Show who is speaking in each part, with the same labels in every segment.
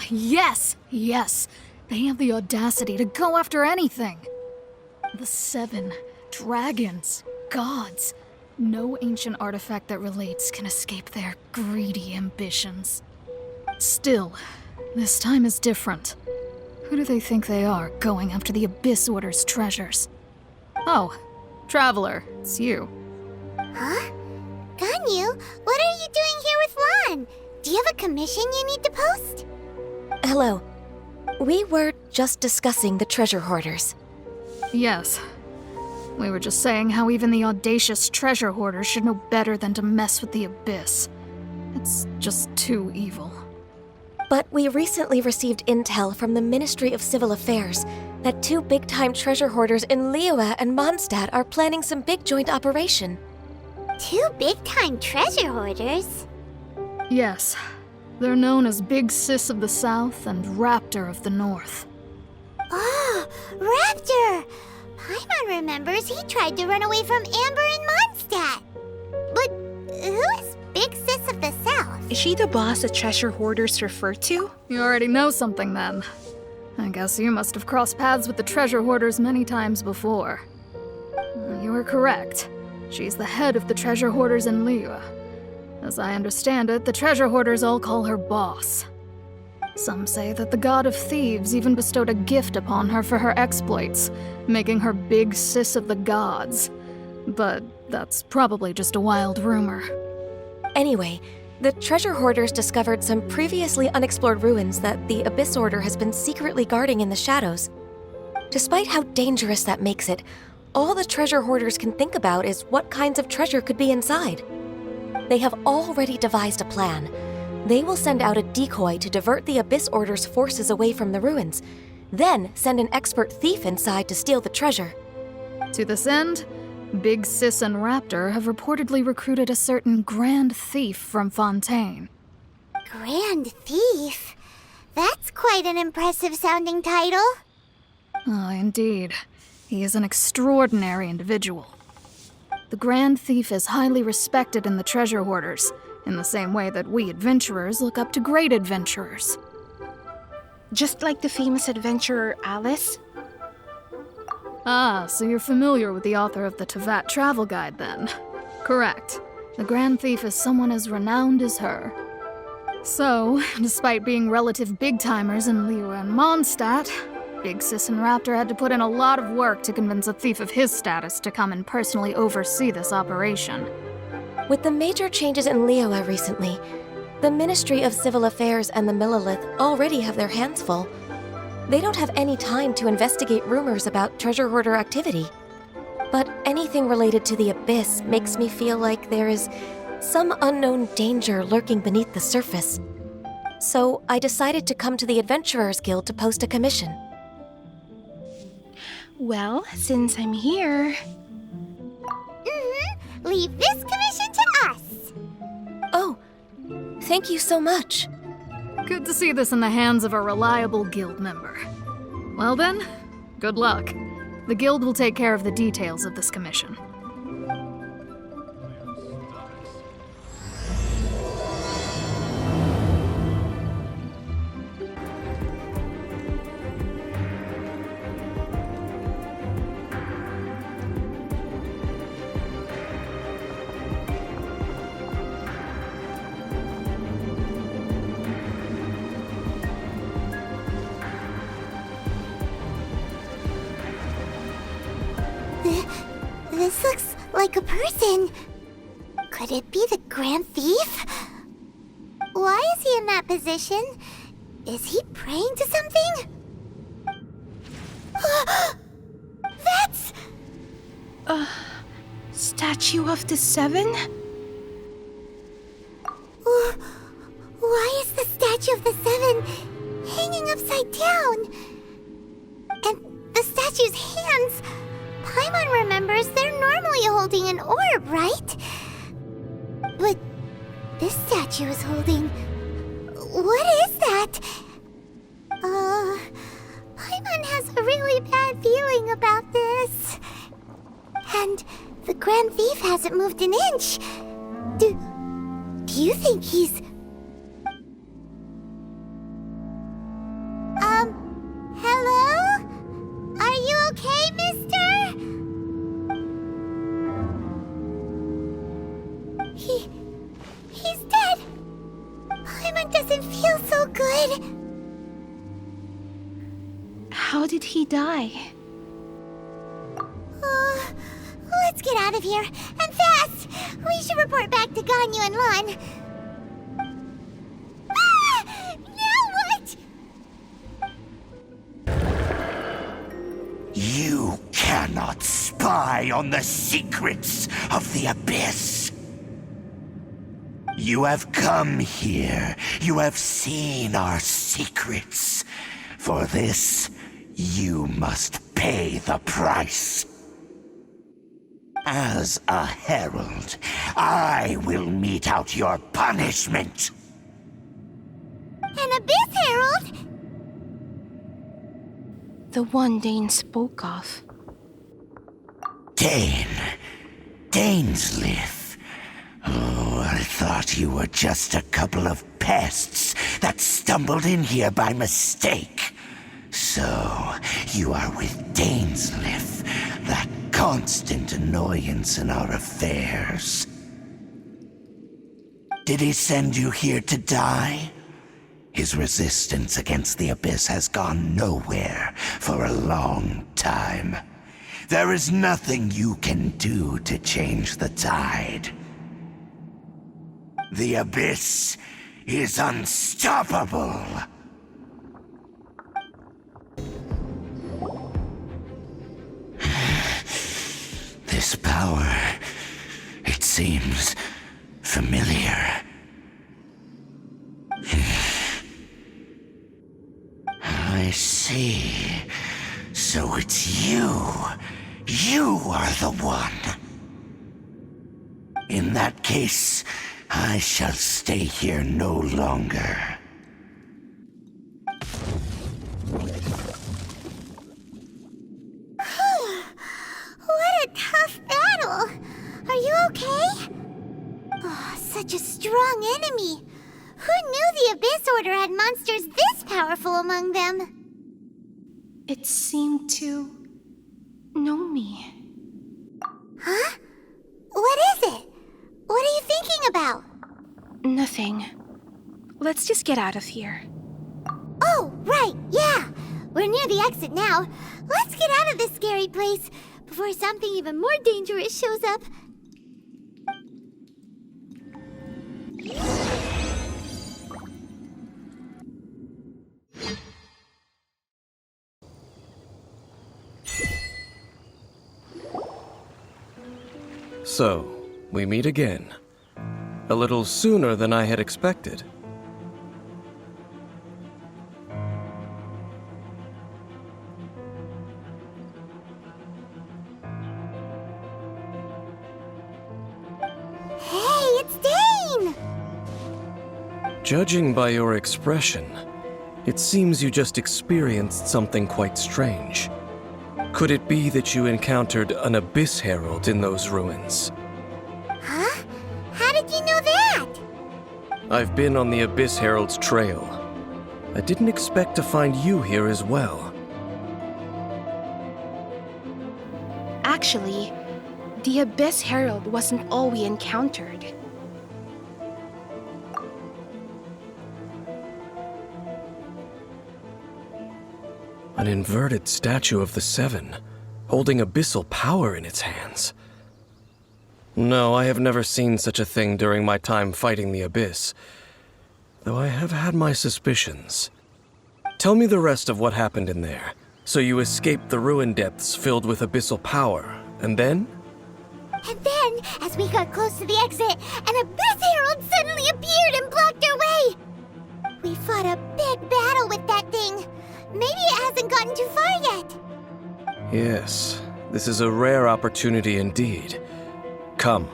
Speaker 1: Yes! Yes! They have the audacity to go after anything! The 7 dragons, gods. No ancient artifact that relates can escape their greedy ambitions. Still, this time is different. Who do they think they are, going after the Abyss Order's treasures? Oh, Traveler, it's you.
Speaker 2: Huh? Ganyu, what are you doing here with Lan? Do you have a commission you need to post?
Speaker 3: Hello. We were just discussing the treasure hoarders.
Speaker 1: Yes. We were just saying how even the audacious treasure hoarders should know better than to mess with the Abyss. It's just too evil.
Speaker 3: But we recently received intel from the Ministry of Civil Affairs that 2 big-time treasure hoarders in Liyue and Mondstadt are planning some big joint operation.
Speaker 2: 2 big-time treasure hoarders?
Speaker 1: Yes. They're known as Big Sis of the South and Raptor of the North.
Speaker 2: Oh, Raptor! Paimon remembers he tried to run away from Amber in Mondstadt. But who is Big Sis of the South?
Speaker 4: Is she the boss the treasure hoarders refer to?
Speaker 1: You already know something then. I guess you must have crossed paths with the treasure hoarders many times before. You were correct. She's the head of the treasure hoarders in Liyue. As I understand it, the treasure hoarders all call her boss. Some say that the god of thieves even bestowed a gift upon her for her exploits, making her Big Sis of the gods. But that's probably just a wild rumor.
Speaker 3: Anyway, the treasure hoarders discovered some previously unexplored ruins that the Abyss Order has been secretly guarding in the shadows. Despite how dangerous that makes it, all the treasure hoarders can think about is what kinds of treasure could be inside. They have already devised a plan. They will send out a decoy to divert the Abyss Order's forces away from the ruins, then send an expert thief inside to steal the treasure.
Speaker 1: To this end, Big Sis and Raptor have reportedly recruited a certain Grand Thief from Fontaine.
Speaker 2: Grand Thief? That's quite an impressive sounding title.
Speaker 1: Ah, indeed. He is an extraordinary individual. The Grand Thief is highly respected in the treasure hoarders, in the same way that we adventurers look up to great adventurers.
Speaker 4: Just like the famous adventurer Alice?
Speaker 1: Ah, so you're familiar with the author of the Tevat Travel Guide, then? Correct. The Grand Thief is someone as renowned as her. So, despite being relative big-timers in Liyue and Mondstadt, Big Sis and Raptor had to put in a lot of work to convince a thief of his status to come and personally oversee this operation.
Speaker 3: With the major changes in Liyue recently, the Ministry of Civil Affairs and the Millelith already have their hands full. They don't have any time to investigate rumors about treasure hoarder activity. But anything related to the Abyss makes me feel like there is some unknown danger lurking beneath the surface. So I decided to come to the Adventurers Guild to post a commission.
Speaker 4: Well, since I'm here...
Speaker 2: Leave this commission to us.
Speaker 3: Oh, thank you so much.
Speaker 1: Good to see this in the hands of a reliable guild member. Well then, good luck. The guild will take care of the details of this commission.
Speaker 2: This looks like a person. Could it be the Grand Thief? Why is he in that position? Is he praying to something? That's...
Speaker 4: Statue of the Seven?
Speaker 2: Why is the Statue of the Seven hanging upside down? And the statue's hands... Paimon remembers they're normally holding an orb, right? But this statue is holding... What is that? Paimon has a really bad feeling about this. And the Grand Thief hasn't moved an inch. Do you think he's... That doesn't feel so good.
Speaker 4: How did he die?
Speaker 2: Let's get out of here, and fast! We should report back to Ganyu and Lan. Ah! Now what?
Speaker 5: You cannot spy on the secrets of the Abyss. You have come here. You have seen our secrets. For this, you must pay the price. As a herald, I will mete out your punishment.
Speaker 2: An Abyss Herald?
Speaker 4: The one Dane spoke of.
Speaker 5: Dainsleif. Oh, I thought you were just a couple of pests that stumbled in here by mistake. So, you are with Dainsleif, that constant annoyance in our affairs. Did he send you here to die? His resistance against the Abyss has gone nowhere for a long time. There is nothing you can do to change the tide. The Abyss is unstoppable. This power, it seems familiar. I see. So it's you. You are the one. In that case, I shall stay here no longer.
Speaker 2: What a tough battle! Are you okay? Oh, such a strong enemy. Who knew the Abyss Order had monsters this powerful among them?
Speaker 4: It seemed to know me.
Speaker 2: Huh? What is it? What are you thinking about?
Speaker 4: Nothing. Let's just get out of here.
Speaker 2: Oh, right, yeah. We're near the exit now. Let's get out of this scary place before something even more dangerous shows up.
Speaker 6: So, we meet again. A little sooner than I had expected.
Speaker 2: Hey, it's Dane!
Speaker 6: Judging by your expression, it seems you just experienced something quite strange. Could it be that you encountered an Abyss Herald in those ruins?
Speaker 2: Huh? How did you know that?
Speaker 6: I've been on the Abyss Herald's trail. I didn't expect to find you here as well.
Speaker 4: Actually, the Abyss Herald wasn't all we encountered.
Speaker 6: An inverted statue of the Seven, holding abyssal power in its hands. No, I have never seen such a thing during my time fighting the Abyss, though I have had my suspicions. Tell me the rest of what happened in there. So you escaped the ruin depths filled with abyssal power, and then?
Speaker 2: And then, as we got close to the exit, an Abyss Herald suddenly appeared and blocked our way! We fought a big battle with that thing. Maybe it hasn't gotten too far yet.
Speaker 6: Yes, this is a rare opportunity indeed. Come,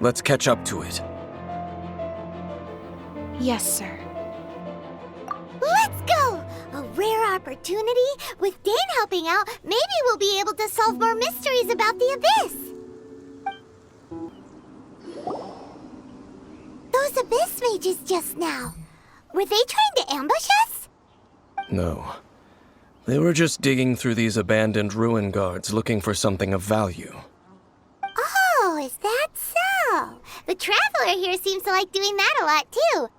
Speaker 6: let's catch up to it.
Speaker 4: Yes, sir.
Speaker 2: Let's go! A rare opportunity? With Dane helping out, maybe we'll be able to solve more mysteries about the Abyss. Those Abyss mages just now, were they trying to ambush us?
Speaker 6: No. They were just digging through these abandoned ruin guards looking for something of value.
Speaker 2: Oh, is that so? The Traveler here seems to like doing that a lot, too.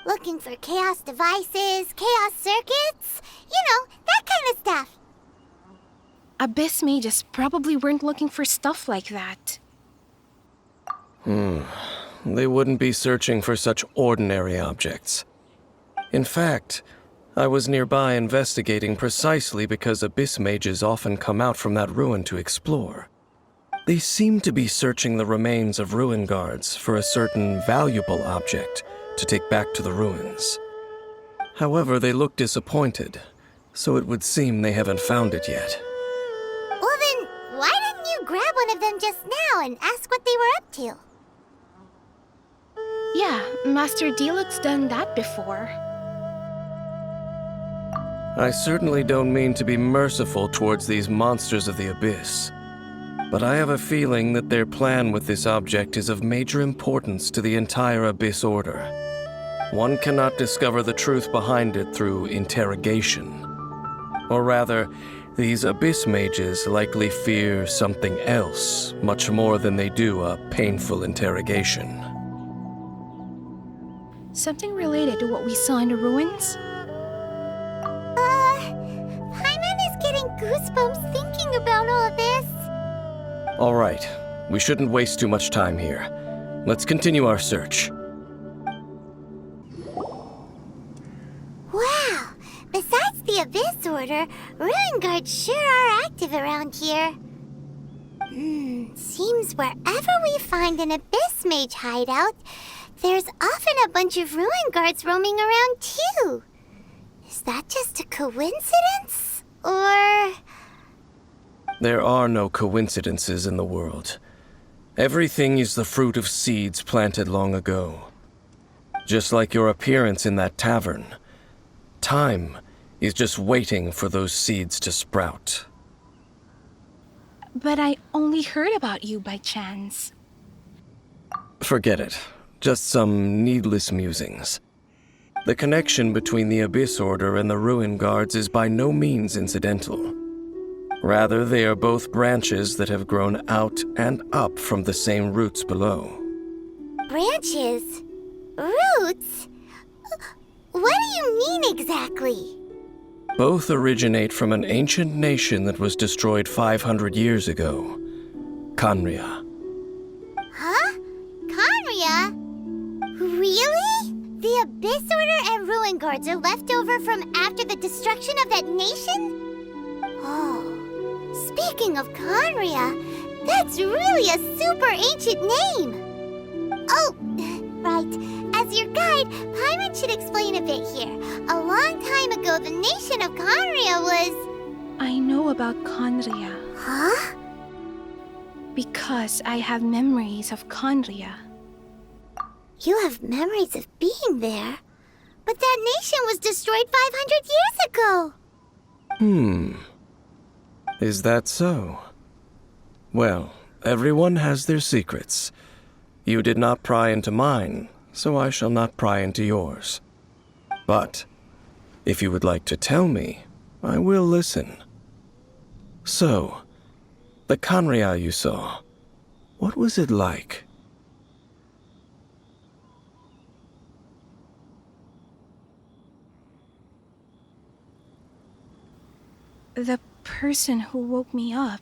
Speaker 2: Look looking for chaos devices, chaos circuits, that kind of stuff.
Speaker 4: Abyss mages probably weren't looking for stuff like that.
Speaker 6: They wouldn't be searching for such ordinary objects. In fact, I was nearby investigating precisely because abyss mages often come out from that ruin to explore. They seem to be searching the remains of ruin guards for a certain valuable object to take back to the ruins. However, they look disappointed, so it would seem they haven't found it yet.
Speaker 2: Well then, why didn't you grab one of them just now and ask what they were up to?
Speaker 4: Yeah, Master Diluc's done that before.
Speaker 6: I certainly don't mean to be merciful towards these monsters of the abyss, but I have a feeling that their plan with this object is of major importance to the entire Abyss Order. One cannot discover the truth behind it through interrogation. Or rather, these Abyss mages likely fear something else much more than they do a painful interrogation.
Speaker 4: Something related to what we saw in the ruins?
Speaker 2: Paimon is getting goosebumps thinking about all this.
Speaker 6: All right, we shouldn't waste too much time here. Let's continue our search.
Speaker 2: Wow! Besides the Abyss Order, Ruin Guards sure are active around here. Seems wherever we find an Abyss Mage hideout, there's often a bunch of Ruin Guards roaming around too. Is that just a coincidence? Or...
Speaker 6: There are no coincidences in the world. Everything is the fruit of seeds planted long ago. Just like your appearance in that tavern, time is just waiting for those seeds to sprout.
Speaker 4: But I only heard about you by chance.
Speaker 6: Forget it. Just some needless musings. The connection between the Abyss Order and the Ruin Guards is by no means incidental. Rather, they are both branches that have grown out and up from the same roots below.
Speaker 2: Branches? Roots? What do you mean exactly?
Speaker 6: Both originate from an ancient nation that was destroyed 500 years ago, Khaenri'ah.
Speaker 2: Huh? Khaenri'ah? Really? The Abyss Order and Ruin Guards are left over from after the destruction of that nation? Oh, speaking of Khaenri'ah, that's really a super ancient name. Oh, right. As your guide, Paimon should explain a bit here. A long time ago, the nation of Khaenri'ah was...
Speaker 4: I know about Khaenri'ah
Speaker 2: Huh?
Speaker 4: because I have memories of Khaenri'ah.
Speaker 2: You have memories of being there. But that nation was destroyed 500 years ago.
Speaker 6: Is that so? Well, everyone has their secrets. You did not pry into mine, so I shall not pry into yours. But, if you would like to tell me, I will listen. So, the Khaenri'ah you saw, what was it like?
Speaker 4: The person who woke me up.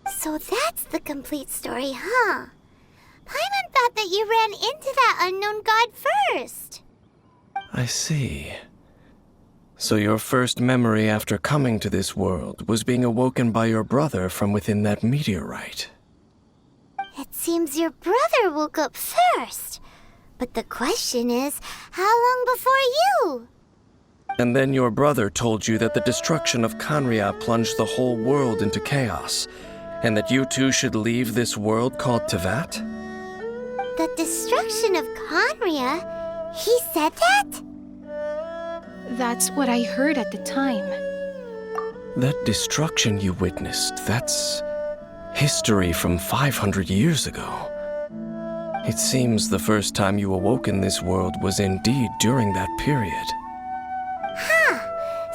Speaker 2: So that's the complete story, huh? Paimon thought that you ran into that unknown god first.
Speaker 6: I see. So your first memory after coming to this world was being awoken by your brother from within that meteorite.
Speaker 2: It seems your brother woke up first. But the question is, how long before you?
Speaker 6: And then your brother told you that the destruction of Khaenri'ah plunged the whole world into chaos, and that you two should leave this world called Teyvat?
Speaker 2: The destruction of Khaenri'ah? He said that?
Speaker 4: That's what I heard at the time.
Speaker 6: That destruction you witnessed, that's history from 500 years ago. It seems the first time you awoke in this world was indeed during that period.
Speaker 2: Huh.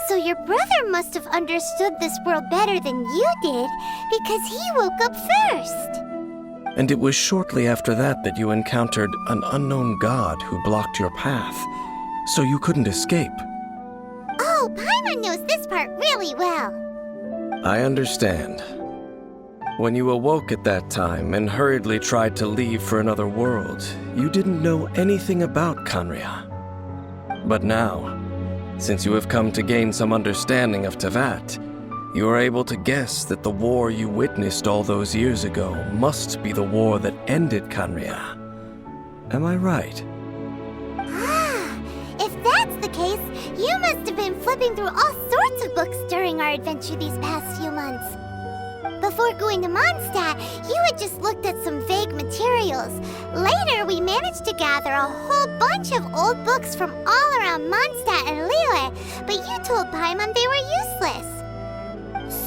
Speaker 2: So your brother must have understood this world better than you did, because he woke up first.
Speaker 6: And it was shortly after that that you encountered an unknown god who blocked your path, so you couldn't escape.
Speaker 2: Oh, Paimon knows this part really well.
Speaker 6: I understand. When you awoke at that time and hurriedly tried to leave for another world, you didn't know anything about Khaenri'ah. But now, since you have come to gain some understanding of Teyvat, you are able to guess that the war you witnessed all those years ago must be the war that ended Khaenri'ah. Am I right?
Speaker 2: Ah, if that's the case, you must have been flipping through all sorts of books during our adventure these past few months. Before going to Mondstadt, you had just looked at some vague materials. Later, we managed to gather a whole bunch of old books from all around Mondstadt and Liyue, but you told Paimon they were useless.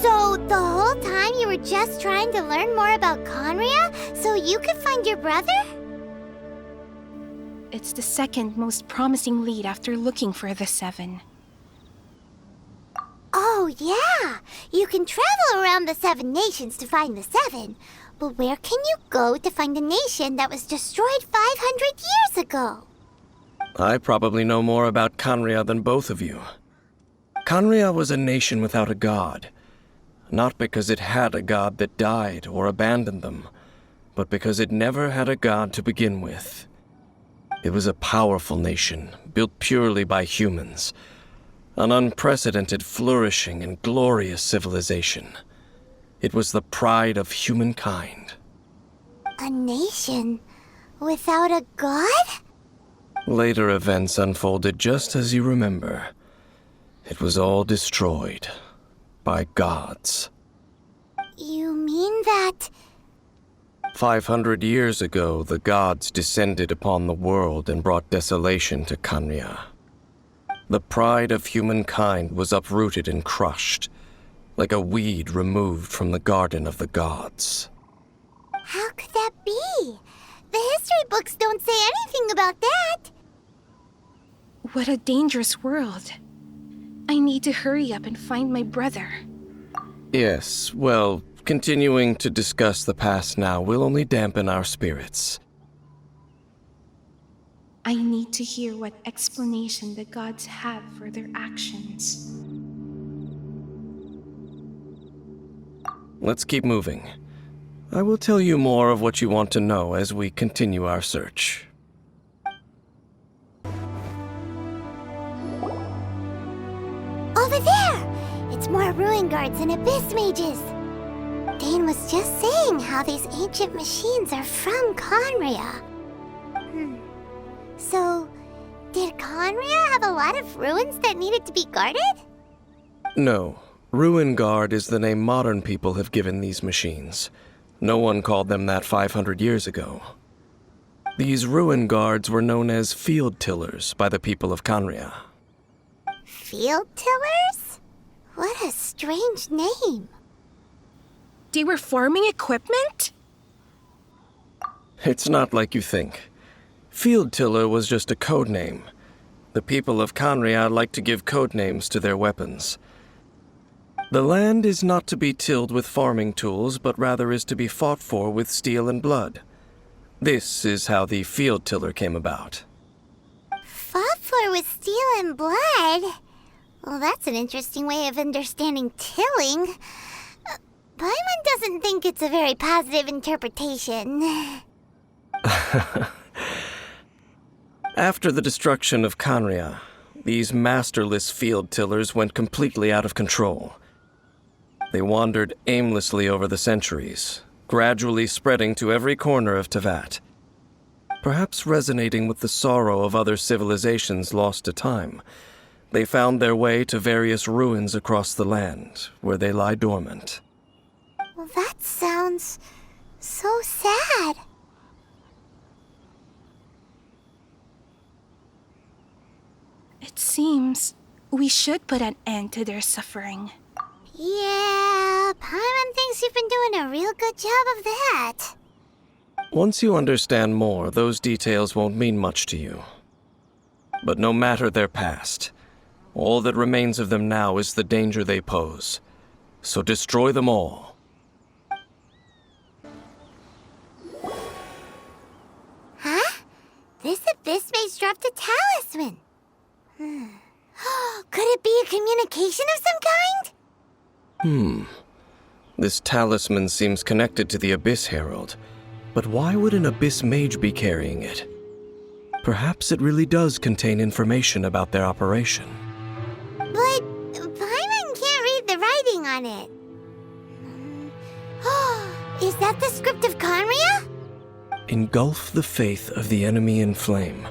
Speaker 2: So, the whole time you were just trying to learn more about Khaenri'ah so you could find your brother?
Speaker 4: It's the second most promising lead after looking for the Seven.
Speaker 2: Oh, yeah! You can travel around the 7 nations to find the 7. But where can you go to find a nation that was destroyed 500 years ago?
Speaker 6: I probably know more about Khaenri'ah than both of you. Khaenri'ah was a nation without a god. Not because it had a god that died or abandoned them, but because it never had a god to begin with. It was a powerful nation, built purely by humans. An unprecedented, flourishing, and glorious civilization. It was the pride of humankind.
Speaker 2: A nation without a god?
Speaker 6: Later events unfolded just as you remember. It was all destroyed by gods.
Speaker 2: You mean that...
Speaker 6: 500 years ago, the gods descended upon the world and brought desolation to Khaenri'ah. The pride of humankind was uprooted and crushed, like a weed removed from the garden of the gods.
Speaker 2: How could that be? The history books don't say anything about that.
Speaker 4: What a dangerous world. I need to hurry up and find my brother.
Speaker 6: Yes, well, continuing to discuss the past now will only dampen our spirits.
Speaker 4: I need to hear what explanation the gods have for their actions.
Speaker 6: Let's keep moving. I will tell you more of what you want to know as we continue our search.
Speaker 2: Over there! It's more ruin guards and abyss mages. Dane was just saying how these ancient machines are from Khaenri'ah. So, did Khaenri'ah have a lot of ruins that needed to be guarded?
Speaker 6: No. Ruin Guard is the name modern people have given these machines. No one called them that 500 years ago. These Ruin Guards were known as field tillers by the people of Khaenri'ah.
Speaker 2: Field tillers? What a strange name.
Speaker 4: They were farming equipment?
Speaker 6: It's not like you think. Field tiller was just a code name. The people of Khaenri'ah like to give code names to their weapons. The land is not to be tilled with farming tools, but rather is to be fought for with steel and blood. This is how the field tiller came about.
Speaker 2: Fought for with steel and blood? Well, that's an interesting way of understanding tilling. Paimon doesn't think it's a very positive interpretation.
Speaker 6: After the destruction of Khaenri'ah, these masterless field tillers went completely out of control. They wandered aimlessly over the centuries, gradually spreading to every corner of Teyvat. Perhaps resonating with the sorrow of other civilizations lost to time, they found their way to various ruins across the land, where they lie dormant.
Speaker 2: Well, that sounds so sad.
Speaker 4: It seems we should put an end to their suffering.
Speaker 2: Yeah, Paimon thinks you've been doing a real good job of that.
Speaker 6: Once you understand more, those details won't mean much to you. But no matter their past, All that remains of them now is the danger they pose. So destroy them all.
Speaker 2: Huh? This abyss maze dropped a talisman. Could it be a communication of some kind?
Speaker 6: This talisman seems connected to the Abyss Herald. But why would an Abyss Mage be carrying it? Perhaps it really does contain information about their operation.
Speaker 2: But Paimon can't read the writing on it. Is that the script of Conria?
Speaker 6: Engulf the faith of the enemy in flame,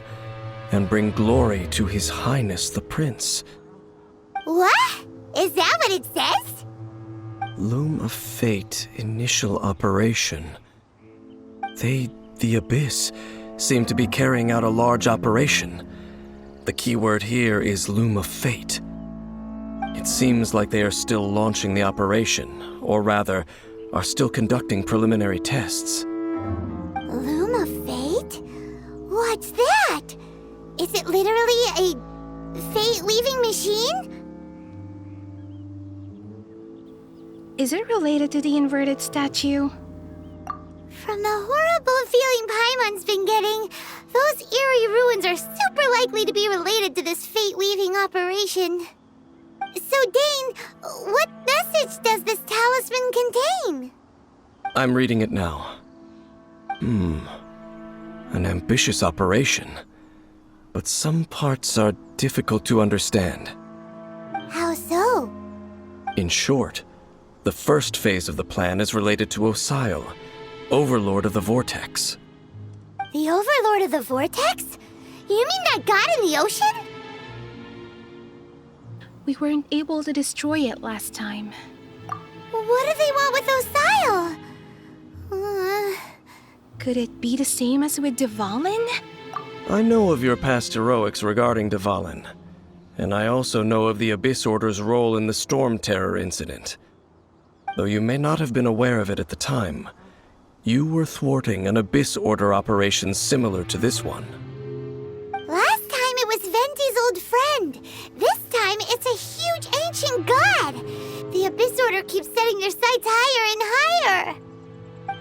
Speaker 6: and bring glory to His Highness the Prince.
Speaker 2: What? Is that what it says?
Speaker 6: Loom of Fate, initial operation. They, the Abyss, seem to be carrying out a large operation. The keyword here is Loom of Fate. It seems like they are still launching the operation, or rather, are still conducting preliminary tests.
Speaker 2: Loom of Fate? What's that? Is it literally a fate-weaving machine?
Speaker 4: Is it related to the inverted statue?
Speaker 2: From the horrible feeling Paimon's been getting, those eerie ruins are super likely to be related to this fate-weaving operation. So, Dane, what message does this talisman contain?
Speaker 6: I'm reading it now. An ambitious operation. But some parts are difficult to understand.
Speaker 2: How so?
Speaker 6: In short, the first phase of the plan is related to Sylle, Overlord of the Vortex.
Speaker 2: The Overlord of the Vortex? You mean that god in the ocean?
Speaker 4: We weren't able to destroy it last time.
Speaker 2: What do they want with Sylle?
Speaker 4: Could it be the same as with Dvalin?
Speaker 6: I know of your past heroics regarding Dvalin, and I also know of the Abyss Order's role in the Storm Terror incident. Though you may not have been aware of it at the time, you were thwarting an Abyss Order operation similar to this one.
Speaker 2: Last time it was Venti's old friend. This time it's a huge ancient god. The Abyss Order keeps setting their sights higher and higher.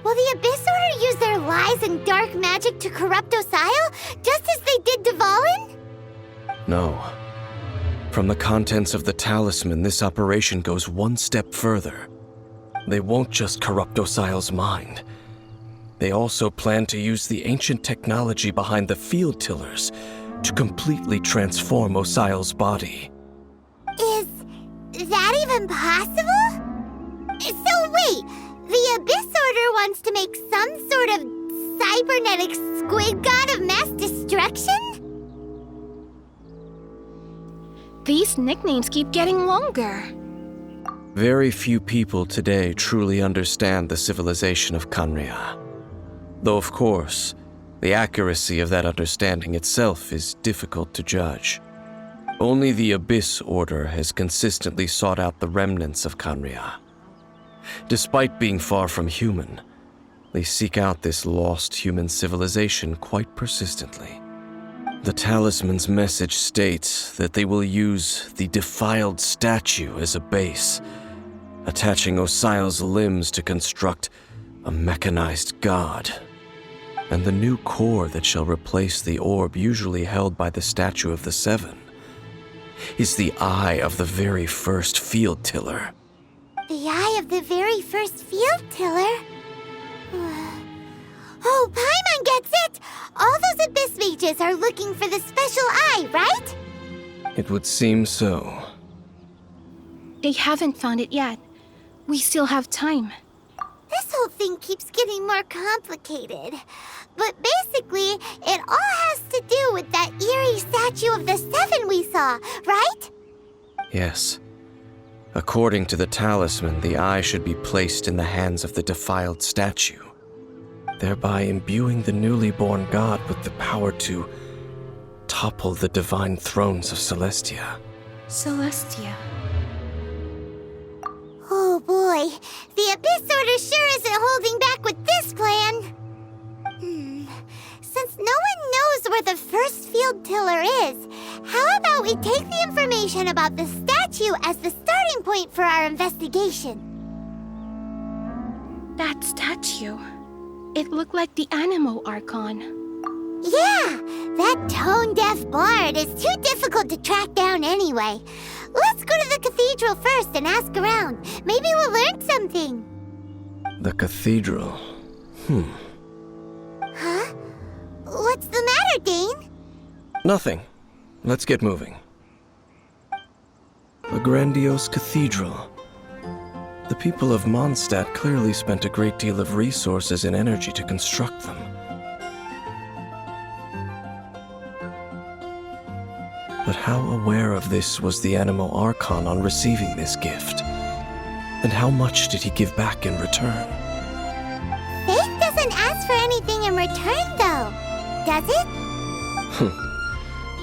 Speaker 2: Will the Abyss Order use their lies and dark magic to corrupt Sylle, just as they did Dvalin?
Speaker 6: No. From the contents of the talisman, this operation goes one step further. They won't just corrupt Sylle's mind. They also plan to use the ancient technology behind the field tillers to completely transform Sylle's body.
Speaker 2: Is that even possible? So wait, the Abyss Order wants to make some sort of cybernetic squid god of mass destruction?
Speaker 4: These nicknames keep getting longer.
Speaker 6: Very few people today truly understand the civilization of Conria. Though, of course, the accuracy of that understanding itself is difficult to judge. Only the Abyss Order has consistently sought out the remnants of Conria. Despite being far from human, they seek out this lost human civilization quite persistently. The talisman's message states that they will use the defiled statue as a base, attaching Sylle's limbs to construct a mechanized god. And the new core that shall replace the orb usually held by the statue of the Seven is the eye of the very first field tiller.
Speaker 2: The eye of the very first field tiller? Oh, Paimon gets it! All those Abyss mages are looking for the special eye, right?
Speaker 6: It would seem so.
Speaker 4: They haven't found it yet. We still have time.
Speaker 2: This whole thing keeps getting more complicated. But basically, it all has to do with that eerie statue of the Seven we saw, right?
Speaker 6: Yes. According to the talisman, the eye should be placed in the hands of the defiled statue, thereby imbuing the newly born god with the power to topple the divine thrones of Celestia.
Speaker 4: Celestia.
Speaker 2: Oh boy, the Abyss Order sure isn't holding back with this plan. Since no one knows where the first field tiller is, how about we take the information information about the statue as the starting point for our investigation.
Speaker 4: That statue. It looked like the Anemo Archon.
Speaker 2: Yeah, that tone-deaf bard is too difficult to track down anyway. Let's go to the cathedral first and ask around. Maybe we'll learn something.
Speaker 6: The cathedral.
Speaker 2: Huh? What's the matter, Dane?
Speaker 6: Nothing. Let's get moving. A grandiose cathedral. The people of Mondstadt clearly spent a great deal of resources and energy to construct them. But how aware of this was the Anemo Archon on receiving this gift? And how much did he give back in return?
Speaker 2: Faith doesn't ask for anything in return, though. Does it?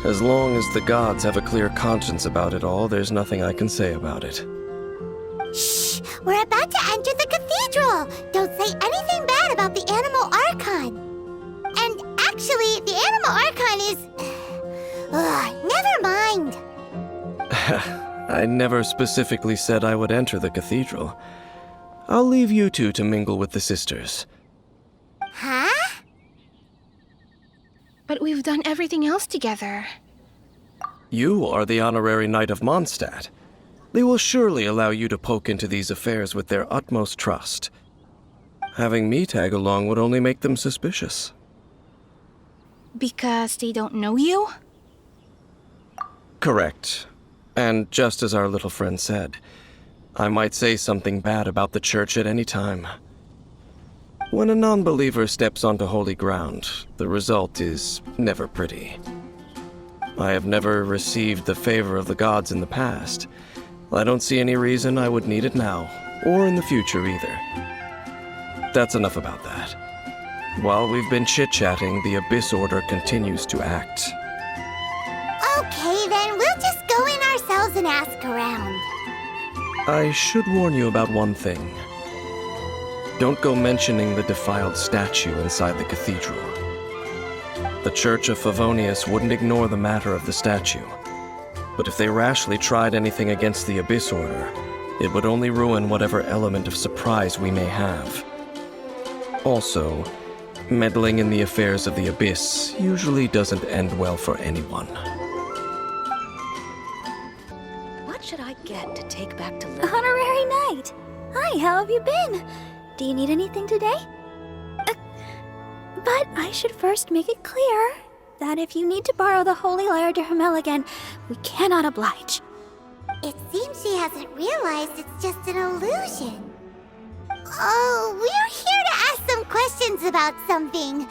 Speaker 6: As long as the gods have a clear conscience about it all, there's nothing I can say about it.
Speaker 2: Shh! We're about to enter the cathedral! Don't say anything bad about the Anemo Archon! And actually, the Anemo Archon is... never mind!
Speaker 6: I never specifically said I would enter the cathedral. I'll leave you two to mingle with the sisters.
Speaker 2: Huh?
Speaker 4: But we've done everything else together.
Speaker 6: You are the honorary knight of Mondstadt. They will surely allow you to poke into these affairs with their utmost trust. Having me tag along would only make them suspicious.
Speaker 4: Because they don't know you?
Speaker 6: Correct. And just as our little friend said, I might say something bad about the church at any time. When a non-believer steps onto holy ground, the result is never pretty. I have never received the favor of the gods in the past. I don't see any reason I would need it now, or in the future either. That's enough about that. While we've been chit-chatting, the Abyss Order continues to act.
Speaker 2: Okay, then we'll just go in ourselves and ask around.
Speaker 6: I should warn you about one thing. Don't go mentioning the defiled statue inside the cathedral. The Church of Favonius wouldn't ignore the matter of the statue. But if they rashly tried anything against the Abyss Order, it would only ruin whatever element of surprise we may have. Also, meddling in the affairs of the Abyss usually doesn't end well for anyone.
Speaker 3: What should I get to take back to Lily?
Speaker 7: Honorary Knight! Hi, how have you been? Do you need anything today? But I should first make it clear that if you need to borrow the Holy Lyre to Hermel again, we cannot oblige.
Speaker 2: It seems she hasn't realized it's just an illusion. Oh, we're here to ask some questions about something.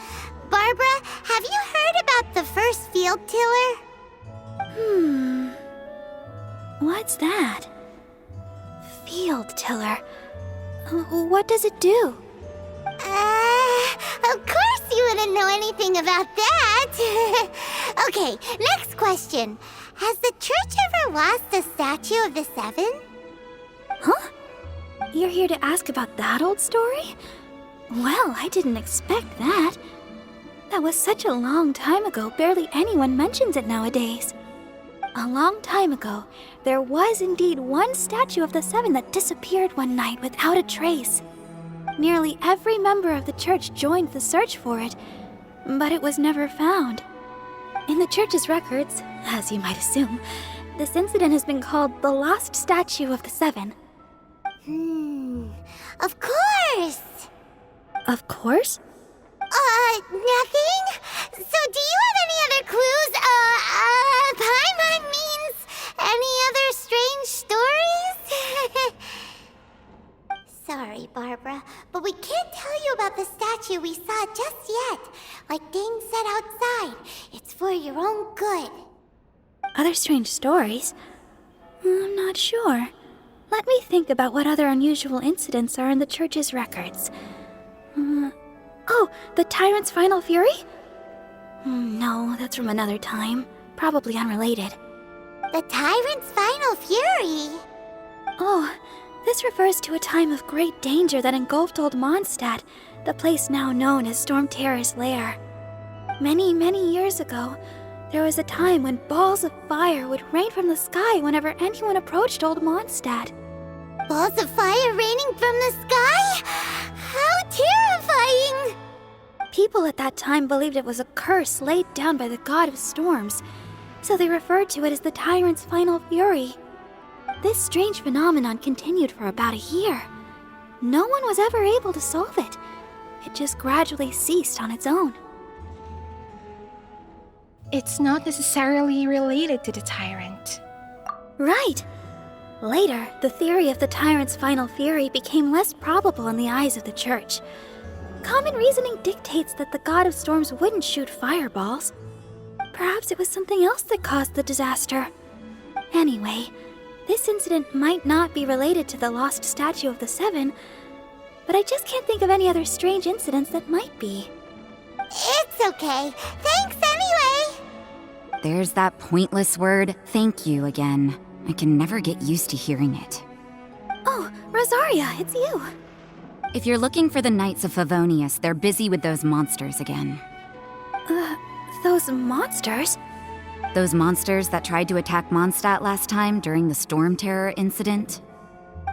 Speaker 2: Barbara, have you heard about the first field tiller?
Speaker 7: What's that? Field tiller. What does it do?
Speaker 2: Of course you wouldn't know anything about that. Okay, next question. Has the church ever lost a statue of the Seven?
Speaker 7: Huh? You're here to ask about that old story? Well, I didn't expect that. That was such a long time ago, barely anyone mentions it nowadays. A long time ago, there was indeed one statue of the Seven that disappeared one night without a trace. Nearly every member of the church joined the search for it, but it was never found. In the church's records, as you might assume, this incident has been called the Lost Statue of the Seven.
Speaker 2: Of course!
Speaker 7: Of course?
Speaker 2: Nothing? So do you have any other clues? Paimon means any other strange stories? Sorry, Barbara, but we can't tell you about the statue we saw just yet. Like Dane said outside, it's for your own good.
Speaker 7: Other strange stories? I'm not sure. Let me think about what other unusual incidents are in the church's records. Oh, the Tyrant's Final Fury? No, that's from another time. Probably unrelated.
Speaker 2: The Tyrant's Final Fury?
Speaker 7: Oh, this refers to a time of great danger that engulfed old Mondstadt, the place now known as Storm Terror's lair. Many, many years ago, There was a time when balls of fire would rain from the sky whenever anyone approached Old Mondstadt.
Speaker 2: Balls of fire raining from the sky? How terrifying!
Speaker 7: People at that time believed it was a curse laid down by the god of storms, so they referred to it as the tyrant's final fury. This strange phenomenon continued for about a year. No one was ever able to solve it. It just gradually ceased on its own.
Speaker 4: It's not necessarily related to the tyrant.
Speaker 7: Right. Later, the theory of the tyrant's final fury became less probable in the eyes of the church. Common reasoning dictates that the god of storms wouldn't shoot fireballs. Perhaps it was something else that caused the disaster. Anyway, this incident might not be related to the lost statue of the Seven, but I just can't think of any other strange incidents that might be.
Speaker 2: It's okay. Thanks anyway.
Speaker 8: There's that pointless word, thank you, again. I can never get used to hearing it.
Speaker 7: Oh, Rosaria, it's you.
Speaker 8: If you're looking for the Knights of Favonius, they're busy with those monsters again.
Speaker 7: Those monsters?
Speaker 8: Those monsters that tried to attack Mondstadt last time during the Storm Terror incident?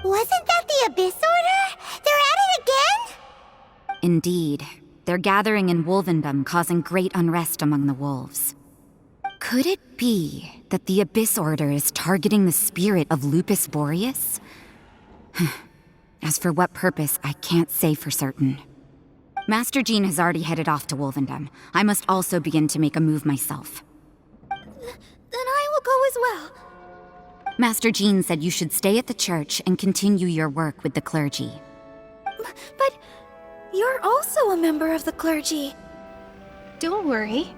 Speaker 2: Wasn't that the Abyss Order? They're at it again?
Speaker 8: Indeed. They're gathering in Wolvendom, causing great unrest among the wolves. Could it be that the Abyss Order is targeting the spirit of Lupus Boreas? As for what purpose, I can't say for certain. Master Jean has already headed off to Wolvendom. I must also begin to make a move myself.
Speaker 7: Then I will go as well.
Speaker 8: Master Jean said you should stay at the church and continue your work with the clergy.
Speaker 7: But you're also a member of the clergy.
Speaker 4: Don't worry.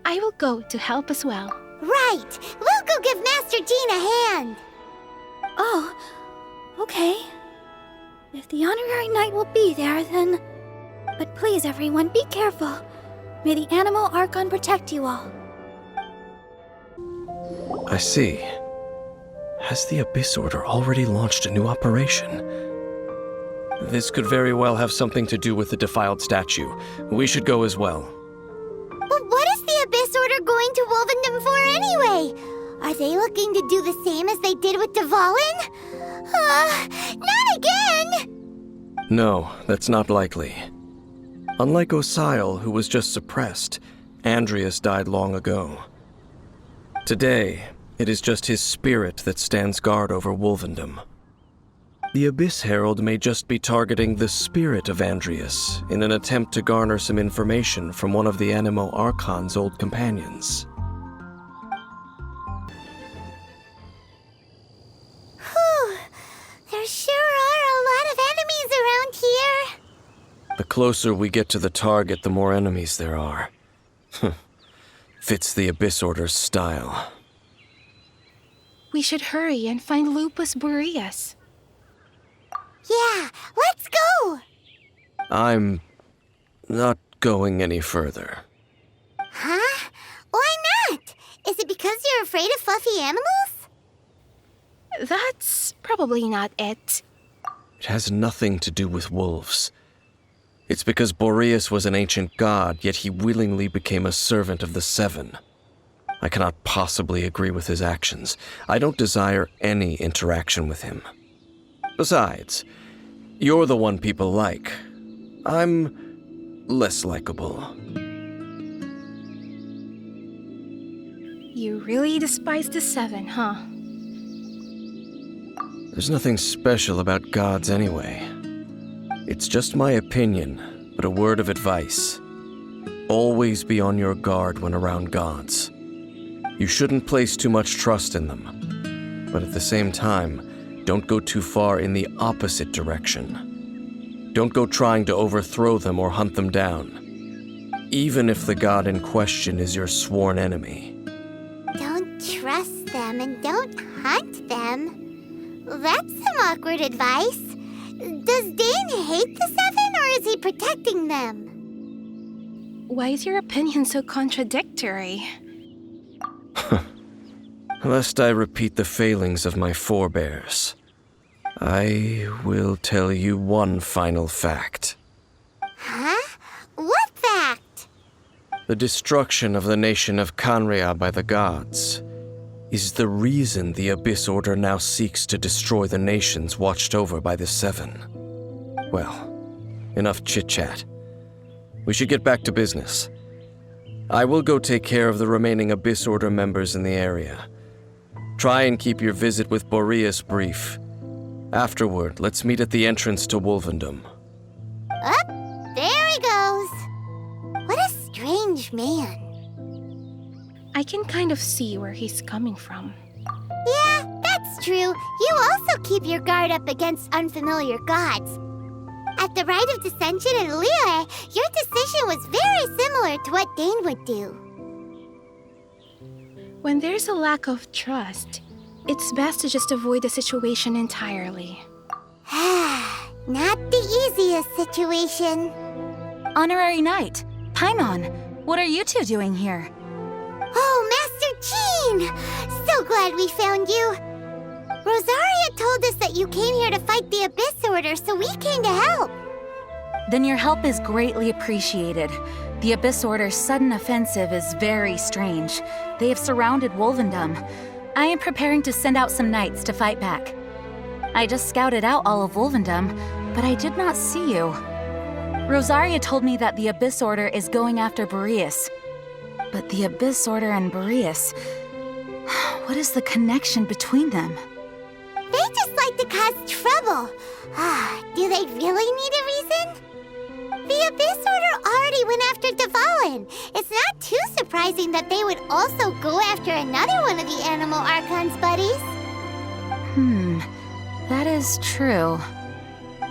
Speaker 4: I will go to help as well.
Speaker 2: Right. We'll go give Master Jean a hand.
Speaker 7: Oh, okay. If the honorary knight will be there, then... But please, everyone, be careful. May the Animal Archon protect you all.
Speaker 6: I see. Has the Abyss Order already launched a new operation? This could very well have something to do with the defiled statue. We should go as well.
Speaker 2: But what is the Abyss Order going to Wolvendom for anyway? Are they looking to do the same as they did with Dvalin? Not again!
Speaker 6: No, that's not likely. Unlike Osile, who was just suppressed, Andreas died long ago. Today, it is just his spirit that stands guard over Wolvendom. The Abyss Herald may just be targeting the spirit of Andreas in an attempt to garner some information from one of the Animo Archon's old companions.
Speaker 2: Whew. There sure are a lot of enemies around here.
Speaker 6: The closer we get to the target, the more enemies there are. Fits the Abyss Order's style.
Speaker 4: We should hurry and find Lupus Boreas.
Speaker 2: Yeah, let's go!
Speaker 6: I'm not going any further.
Speaker 2: Huh? Why not? Is it because you're afraid of fluffy animals?
Speaker 4: That's probably not it.
Speaker 6: It has nothing to do with wolves. It's because Boreas was an ancient god, yet he willingly became a servant of the Seven. I cannot possibly agree with his actions. I don't desire any interaction with him. Besides, you're the one people like. I'm less likable.
Speaker 4: You really despise the Seven, huh?
Speaker 6: There's nothing special about gods anyway. It's just my opinion, but a word of advice. Always be on your guard when around gods. You shouldn't place too much trust in them. But at the same time, don't go too far in the opposite direction. Don't go trying to overthrow them or hunt them down, even if the god in question is your sworn enemy.
Speaker 2: Don't trust them and don't hunt them. That's some awkward advice. Does Dane hate the Seven, or is he protecting them?
Speaker 4: Why is your opinion so contradictory?
Speaker 6: Lest I repeat the failings of my forebears, I will tell you one final fact.
Speaker 2: Huh? What fact?
Speaker 6: The destruction of the nation of Canria by the gods is the reason the Abyss Order now seeks to destroy the nations watched over by the Seven. Well, enough chit-chat. We should get back to business. I will go take care of the remaining Abyss Order members in the area. Try and keep your visit with Boreas brief. Afterward, let's meet at the entrance to Wolvendom.
Speaker 2: Up, there he goes. What a strange man.
Speaker 4: I can kind of see where he's coming from.
Speaker 2: Yeah, that's true. You also keep your guard up against unfamiliar gods. At the Rite of Dissension in Liyue, your decision was very similar to what Dane would do.
Speaker 4: When there's a lack of trust, it's best to just avoid the situation entirely.
Speaker 2: Not the easiest situation.
Speaker 8: Honorary Knight, Paimon, what are you two doing here?
Speaker 2: Oh, Master Jean! So glad we found you. Rosaria told us that you came here to fight the Abyss Order, so we came to help.
Speaker 8: Then your help is greatly appreciated. The Abyss Order's sudden offensive is very strange. They have surrounded Wolvendom. I am preparing to send out some knights to fight back. I just scouted out all of Wolvendom, but I did not see you. Rosaria told me that the Abyss Order is going after Boreas. But the Abyss Order and Boreas... what is the connection between them?
Speaker 2: They just like to cause trouble. Do they really need a reason? The Abyss Order already went after Defiled. It's not too surprising that they would also go after another one of the Animal Archon's buddies.
Speaker 8: That is true.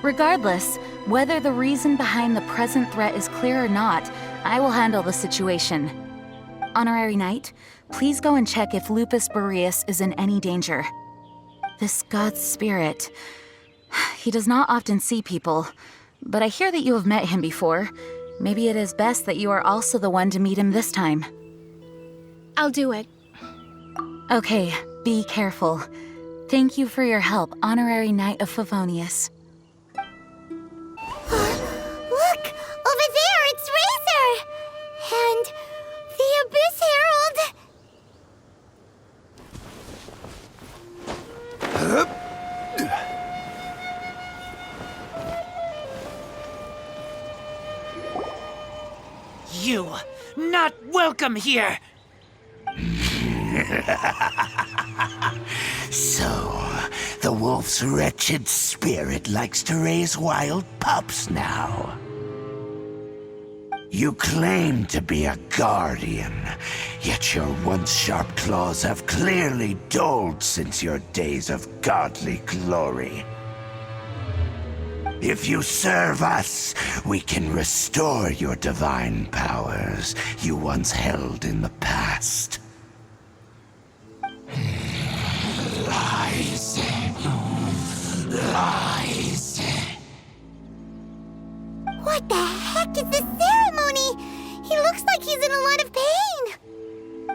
Speaker 8: Regardless, whether the reason behind the present threat is clear or not, I will handle the situation. Honorary Knight, please go and check if Lupus Boreas is in any danger. This god's spirit... he does not often see people, but I hear that you have met him before. Maybe it is best that you are also the one to meet him this time.
Speaker 4: I'll do it.
Speaker 8: Okay, be careful. Thank you for your help, Honorary Knight of Favonius.
Speaker 2: Look! Over there, it's Razor! And the Abyss Herald!
Speaker 9: You, not welcome here!
Speaker 5: So, the wolf's wretched spirit likes to raise wild pups now. You claim to be a guardian, yet your once sharp claws have clearly dulled since your days of godly glory. If you serve us, we can restore your divine powers you once held in the past. Lies. Lies.
Speaker 2: What the heck is this ceremony? He looks like he's in a lot of pain.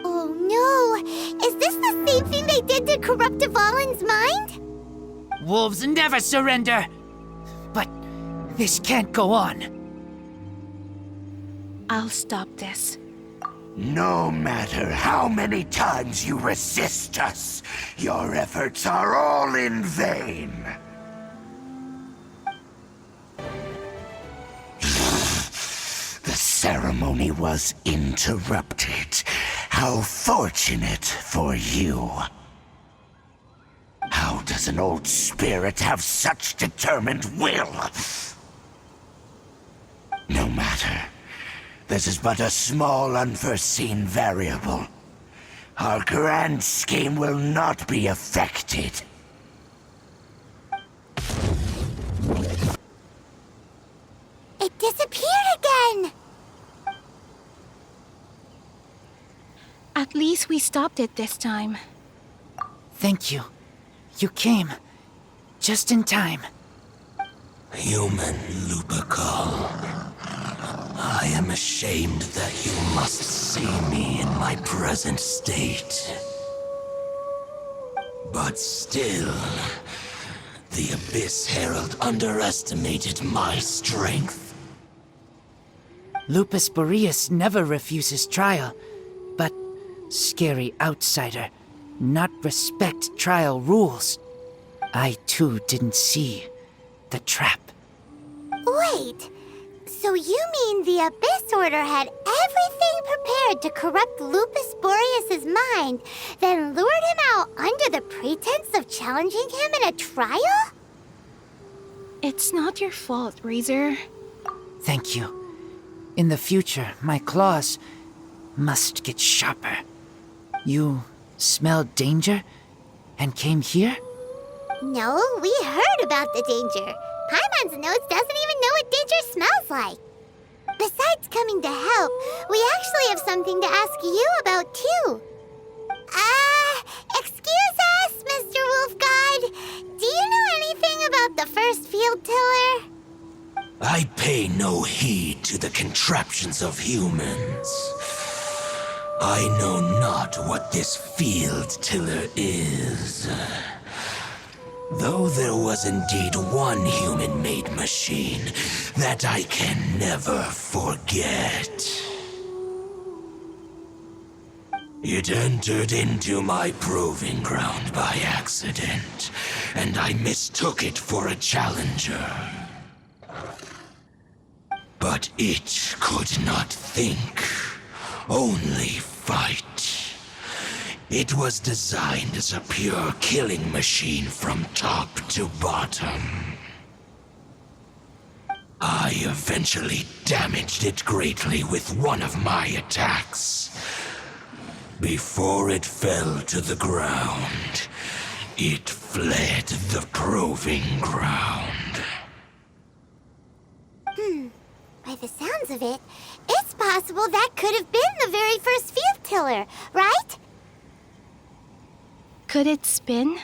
Speaker 2: Oh no, is this the same thing they did to corrupt Devalin's mind?
Speaker 9: Wolves never surrender! But this can't go on.
Speaker 4: I'll stop this.
Speaker 5: No matter how many times you resist us, your efforts are all in vain. The ceremony was interrupted. How fortunate for you. How does an old spirit have such determined will? No matter. This is but a small unforeseen variable. Our grand scheme will not be affected.
Speaker 2: It disappeared again!
Speaker 4: At least we stopped it this time.
Speaker 9: Thank you. You came. Just in time.
Speaker 5: Human Lupercal. I am ashamed that you must see me in my present state. But still, the Abyss Herald underestimated my strength.
Speaker 9: Lupus Boreas never refuses trial, but scary outsider, not respect trial rules. I too didn't see the trap.
Speaker 2: Wait, so you mean the Abyss Order had everything prepared to corrupt Lupus Boreas' mind, then lured him out under the pretense of challenging him in a trial?
Speaker 4: It's not your fault, Razor.
Speaker 9: Thank you. In the future, my claws must get sharper. You smelled danger and came here?
Speaker 2: No, we heard about the danger. Paimon's nose doesn't even know what danger smells like. Besides coming to help, we actually have something to ask you about too. Excuse us, Mr. Wolf God. Do you know anything about the first field tiller?
Speaker 5: I pay no heed to the contraptions of humans. I know not what this field tiller is. Though there was indeed one human-made machine that I can never forget. It entered into my proving ground by accident, and I mistook it for a challenger. But it could not think, only fight. It was designed as a pure killing machine from top to bottom. I eventually damaged it greatly with one of my attacks. Before it fell to the ground, it fled the proving ground.
Speaker 2: By the sounds of it, it's possible that could have been the very first field tiller, right?
Speaker 4: Could it spin?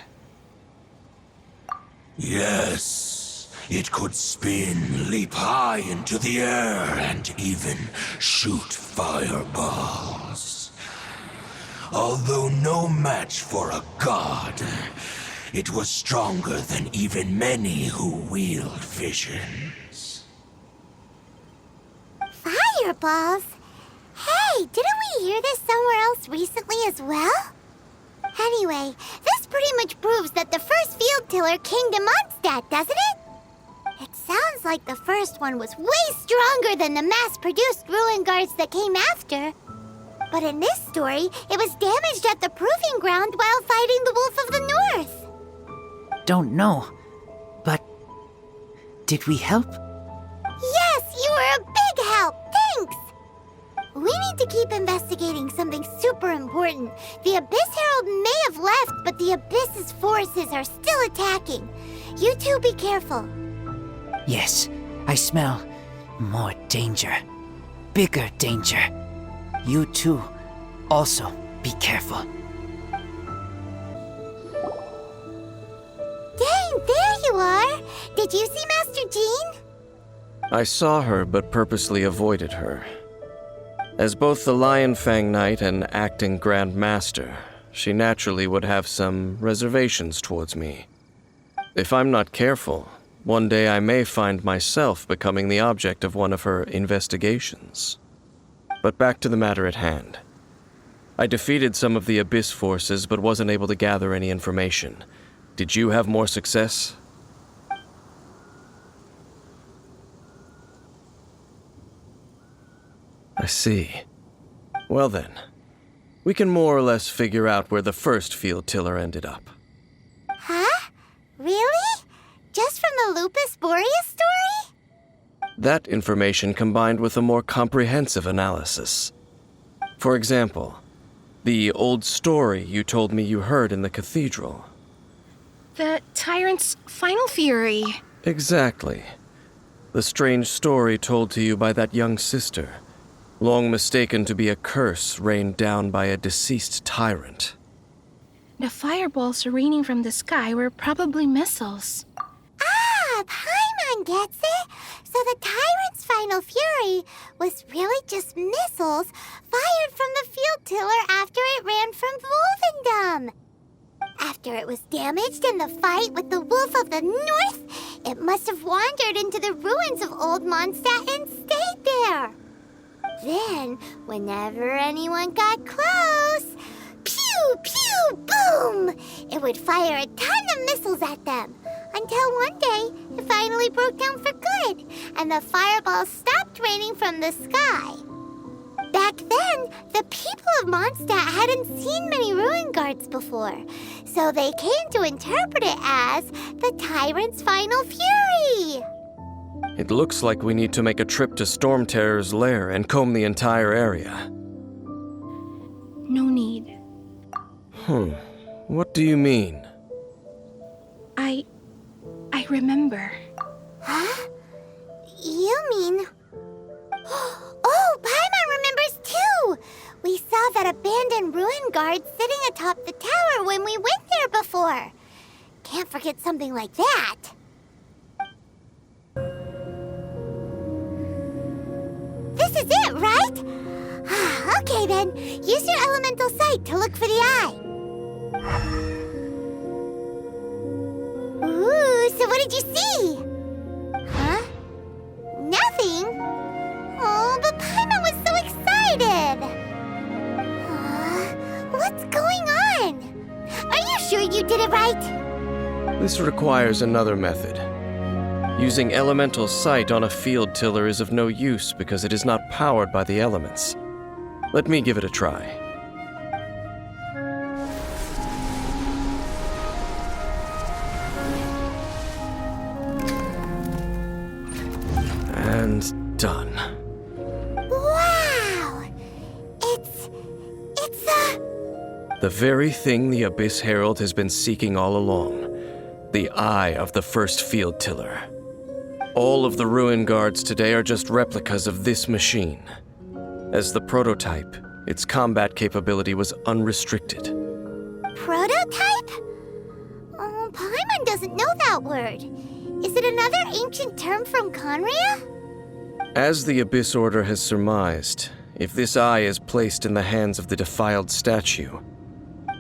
Speaker 5: Yes, it could spin, leap high into the air, and even shoot fireballs. Although no match for a god, it was stronger than even many who wield visions.
Speaker 2: Fireballs? Hey, didn't we hear this somewhere else recently as well? Anyway, this pretty much proves that the first field tiller came to Mondstadt, doesn't it? It sounds like the first one was way stronger than the mass-produced ruin guards that came after. But in this story, it was damaged at the proving ground while fighting the Wolf of the North.
Speaker 9: Don't know, but did we help?
Speaker 2: Yes, you were a big help. Thanks. We need to keep investigating something super important. The Abyss Herald may have left, but the Abyss's forces are still attacking. You two be careful.
Speaker 9: Yes, I smell more danger. Bigger danger. You two also be careful.
Speaker 2: Dang, there you are! Did you see Master Jean?
Speaker 6: I saw her, but purposely avoided her. As both the Lion Fang Knight and acting Grand Master, she naturally would have some reservations towards me. If I'm not careful, one day I may find myself becoming the object of one of her investigations. But back to the matter at hand. I defeated some of the Abyss forces, but wasn't able to gather any information. Did you have more success? I see. Well then, we can more or less figure out where the first field tiller ended up.
Speaker 2: Huh? Really? Just from the Lupus Boreas story?
Speaker 6: That information combined with a more comprehensive analysis. For example, the old story you told me you heard in the cathedral.
Speaker 4: The tyrant's final fury.
Speaker 6: Exactly. The strange story told to you by that young sister, long mistaken to be a curse rained down by a deceased tyrant.
Speaker 4: The fireballs raining from the sky were probably missiles.
Speaker 2: Ah, Paimon gets it! So the tyrant's final fury was really just missiles fired from the field tiller after it ran from Wolvendom. After it was damaged in the fight with the Wolf of the North, it must have wandered into the ruins of Old Mondstadt and stayed there. Then, whenever anyone got close, pew, pew, boom! It would fire a ton of missiles at them. Until one day, it finally broke down for good, and the fireballs stopped raining from the sky. Back then, the people of Mondstadt hadn't seen many ruin guards before, so they came to interpret it as the Tyrant's final fury.
Speaker 6: It looks like we need to make a trip to Storm Terror's lair and comb the entire area.
Speaker 4: No need.
Speaker 6: What do you mean?
Speaker 4: I remember.
Speaker 2: Huh? You mean... Oh, Paimon remembers too! We saw that abandoned ruin guard sitting atop the tower when we went there before. Can't forget something like that. This is it, right? Okay then, use your elemental sight to look for the eye. Ooh, so what did you see? Huh? Nothing? Oh, but Paimon was so excited! What's going on? Are you sure you did it right?
Speaker 6: This requires another method. Using elemental sight on a field tiller is of no use because it is not powered by the elements. Let me give it a try. And done.
Speaker 2: Wow! It's
Speaker 6: the very thing the Abyss Herald has been seeking all along. The eye of the first field tiller. All of the ruin guards today are just replicas of this machine. As the prototype, its combat capability was unrestricted.
Speaker 2: Prototype? Oh, Paimon doesn't know that word. Is it another ancient term from Conria?
Speaker 6: As the Abyss Order has surmised, if this eye is placed in the hands of the defiled statue,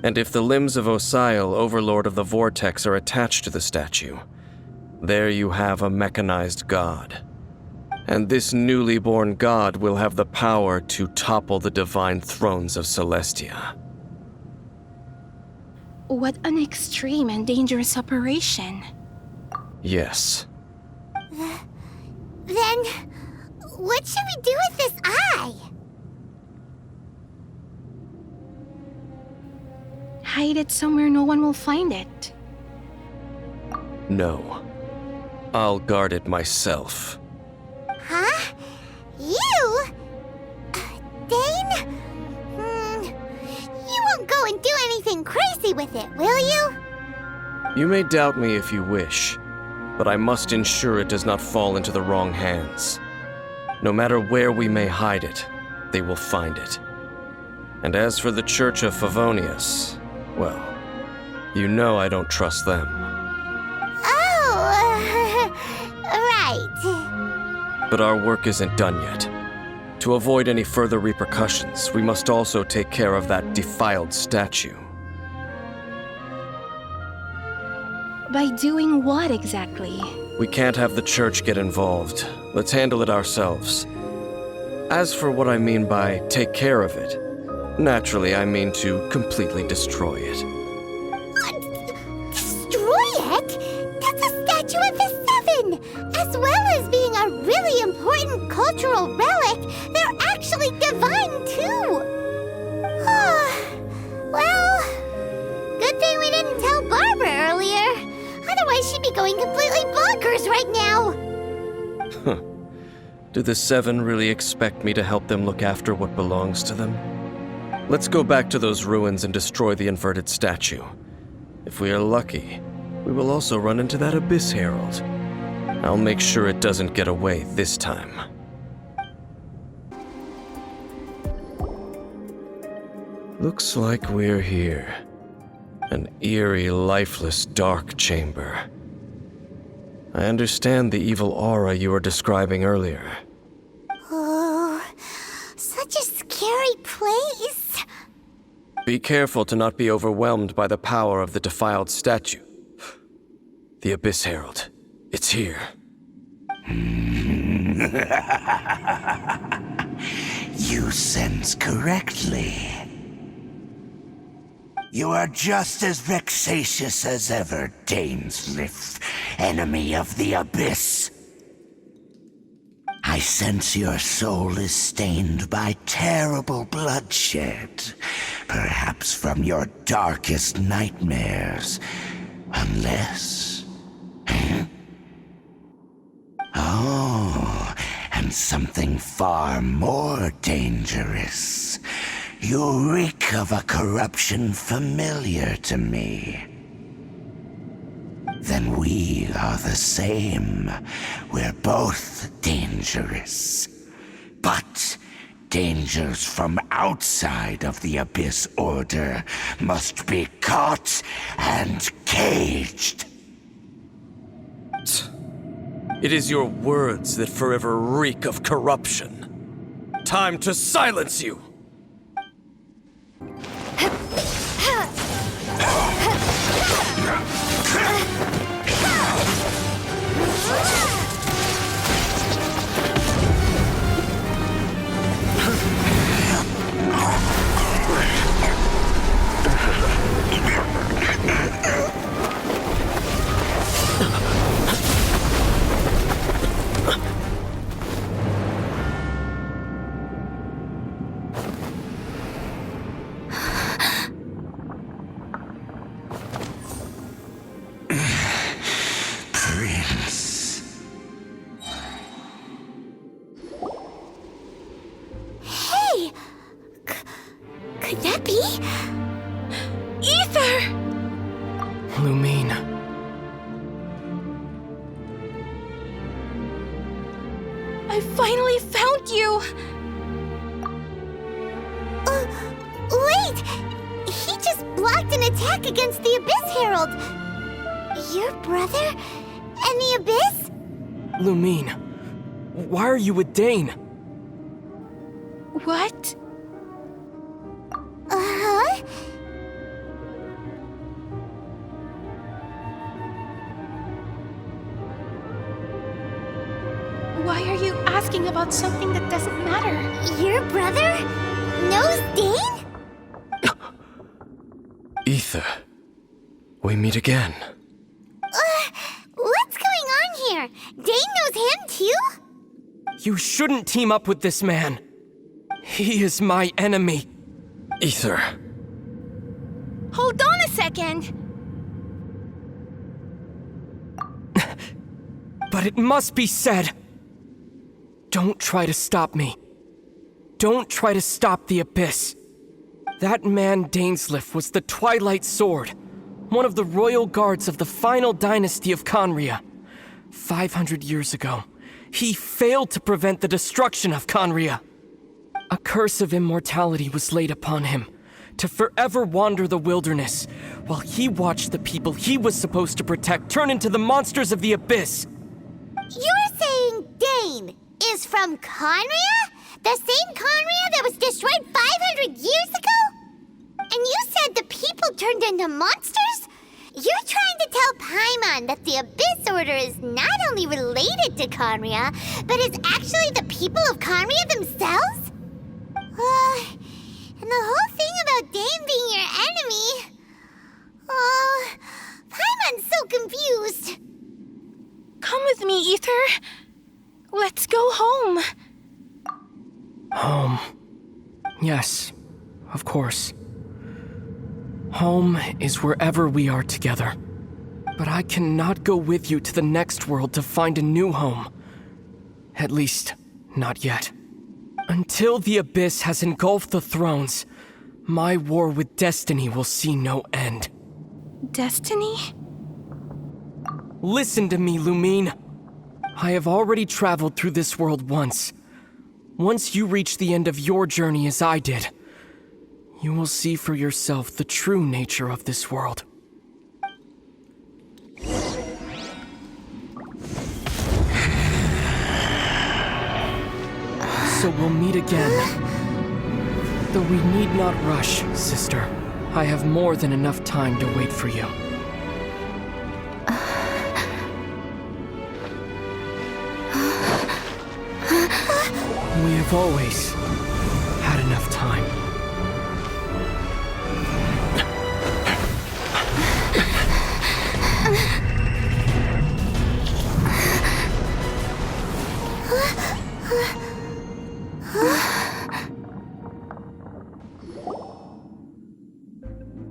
Speaker 6: and if the limbs of Osiel, Overlord of the Vortex, are attached to the statue, there you have a mechanized god. And this newly born god will have the power to topple the divine thrones of Celestia.
Speaker 4: What an extreme and dangerous operation.
Speaker 6: Yes.
Speaker 2: Then, what should we do with this eye?
Speaker 4: Hide it somewhere no one will find it.
Speaker 6: No. I'll guard it myself.
Speaker 2: Huh? You? Dane? You won't go and do anything crazy with it, will you?
Speaker 6: You may doubt me if you wish, but I must ensure it does not fall into the wrong hands. No matter where we may hide it, they will find it. And as for the Church of Favonius, well, you know I don't trust them.
Speaker 2: Oh, right.
Speaker 6: But our work isn't done yet. To avoid any further repercussions, we must also take care of that defiled statue.
Speaker 4: By doing what exactly?
Speaker 6: We can't have the church get involved. Let's handle it ourselves. As for what I mean by take care of it, naturally I mean to completely destroy it.
Speaker 2: Destroy it? That's a statue of the Seven! As well as being a really important cultural relic, they're actually divine too! Well, good thing we didn't tell Barbara earlier. Otherwise she'd be going completely bonkers right now!
Speaker 6: Do the Seven really expect me to help them look after what belongs to them? Let's go back to those ruins and destroy the inverted statue. If we are lucky, we will also run into that Abyss Herald. I'll make sure it doesn't get away this time. Looks like we're here. An eerie, lifeless, dark chamber. I understand the evil aura you were describing earlier.
Speaker 2: Oh, such a scary place.
Speaker 6: Be careful to not be overwhelmed by the power of the defiled statue. The Abyss Herald. It's here.
Speaker 5: you sense correctly. You are just as vexatious as ever, Dainsleif, enemy of the Abyss. I sense your soul is stained by terrible bloodshed, perhaps from your darkest nightmares, unless... Oh, and something far more dangerous. You reek of a corruption familiar to me. Then we are the same. We're both dangerous. But dangers from outside of the Abyss Order must be caught and caged.
Speaker 6: It is your words that forever reek of corruption. Time to silence you!
Speaker 2: Could that be?
Speaker 4: Ether!
Speaker 10: Lumine.
Speaker 4: I finally found you!
Speaker 2: Wait! He just blocked an attack against the Abyss Herald! Your brother? And the Abyss?
Speaker 10: Lumine, why are you with Dane?
Speaker 4: What?
Speaker 2: Uh-huh?
Speaker 4: Why are you asking about something that doesn't matter?
Speaker 2: Your brother knows Dane?
Speaker 6: Ether, we meet again.
Speaker 2: What's going on here? Dane knows him too?
Speaker 10: You shouldn't team up with this man. He is my enemy.
Speaker 6: Ether.
Speaker 4: Hold on a second!
Speaker 10: But it must be said. Don't try to stop me. Don't try to stop the Abyss. That man Dainsleif was the Twilight Sword, one of the royal guards of the final dynasty of Conria. 500 years ago, he failed to prevent the destruction of Conria. A curse of immortality was laid upon him, to forever wander the wilderness, while he watched the people he was supposed to protect turn into the monsters of the Abyss.
Speaker 2: You're saying Dane is from Conria? The same Conria that was destroyed 500 years ago? And you said the people turned into monsters? You're trying to tell Paimon that the Abyss Order is not only related to Conria, but is actually the people of Conria themselves? And the whole thing about Dane being your enemy... Paimon's so confused.
Speaker 4: Come with me, Ether. Let's go home.
Speaker 10: Home. Yes, of course. Home is wherever we are together. But I cannot go with you to the next world to find a new home. At least, not yet. Until the Abyss has engulfed the thrones, my war with Destiny will see no end.
Speaker 4: Destiny?
Speaker 10: Listen to me, Lumine. I have already traveled through this world once. Once you reach the end of your journey as I did, you will see for yourself the true nature of this world. So we'll meet again. Though we need not rush, sister. I have more than enough time to wait for you. We have always enough time.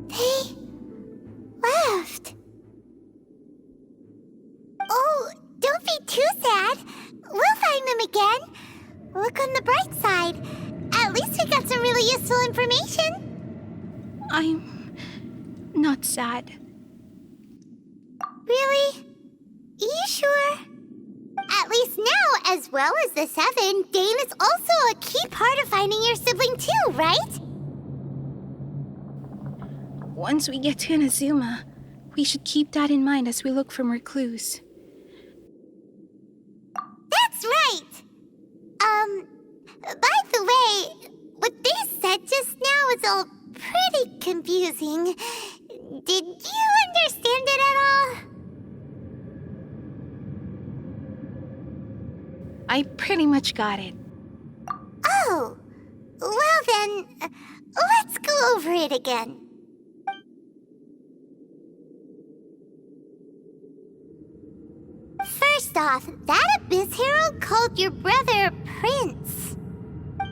Speaker 2: They left. Oh, don't be too sad. We'll find them again. Look on the bright side. At least we got some really useful information.
Speaker 4: I'm not sad.
Speaker 2: Really? You sure? At least now, as well as the Seven, Dane is also a key part of finding your sibling too, right?
Speaker 4: Once we get to Inazuma, we should keep that in mind as we look for more clues.
Speaker 2: That's right! By the way, what they said just now is all pretty confusing. Did you understand it at all?
Speaker 4: I pretty much got it.
Speaker 2: Oh, well then, let's go over it again. First off, that Abyss Herald called your brother Prince.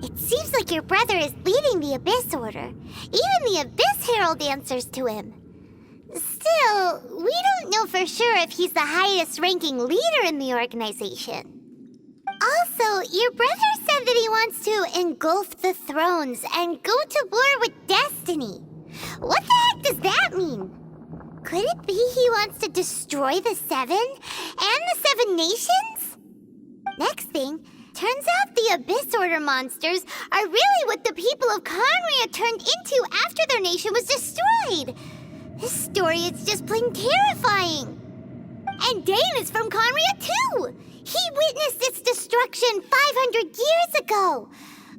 Speaker 2: It seems like your brother is leading the Abyss Order. Even the Abyss Herald answers to him. Still, we don't know for sure if he's the highest ranking leader in the organization. Also, your brother said that he wants to engulf the thrones and go to war with Destiny. What the heck does that mean? Could it be he wants to destroy the Seven and the Seven Nations? Next thing, turns out the Abyss Order monsters are really what the people of Conria turned into after their nation was destroyed. This story is just plain terrifying. And Dane is from Conria too. He witnessed its destruction 500 years ago.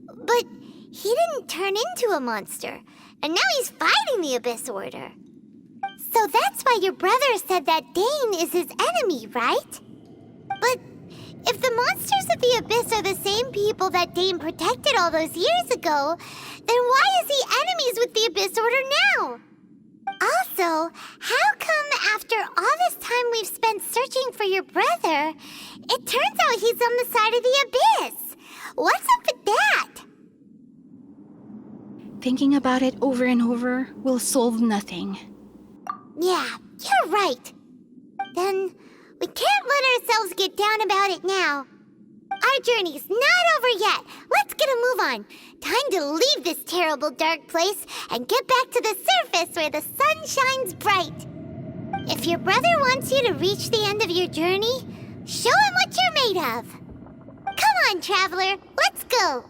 Speaker 2: But he didn't turn into a monster. And now he's fighting the Abyss Order. So that's why your brother said that Dane is his enemy, right? But if the monsters of the Abyss are the same people that Dane protected all those years ago, then why is he enemies with the Abyss Order now? Also, how come after all this time we've spent searching for your brother, it turns out he's on the side of the Abyss? What's up with that?
Speaker 4: Thinking about it over and over will solve nothing.
Speaker 2: Yeah, you're right. Then we can't let ourselves get down about it now. Our journey's not over yet. Let's get a move on. Time to leave this terrible dark place and get back to the surface where the sun shines bright. If your brother wants you to reach the end of your journey, show him what you're made of. Come on, traveler, let's go.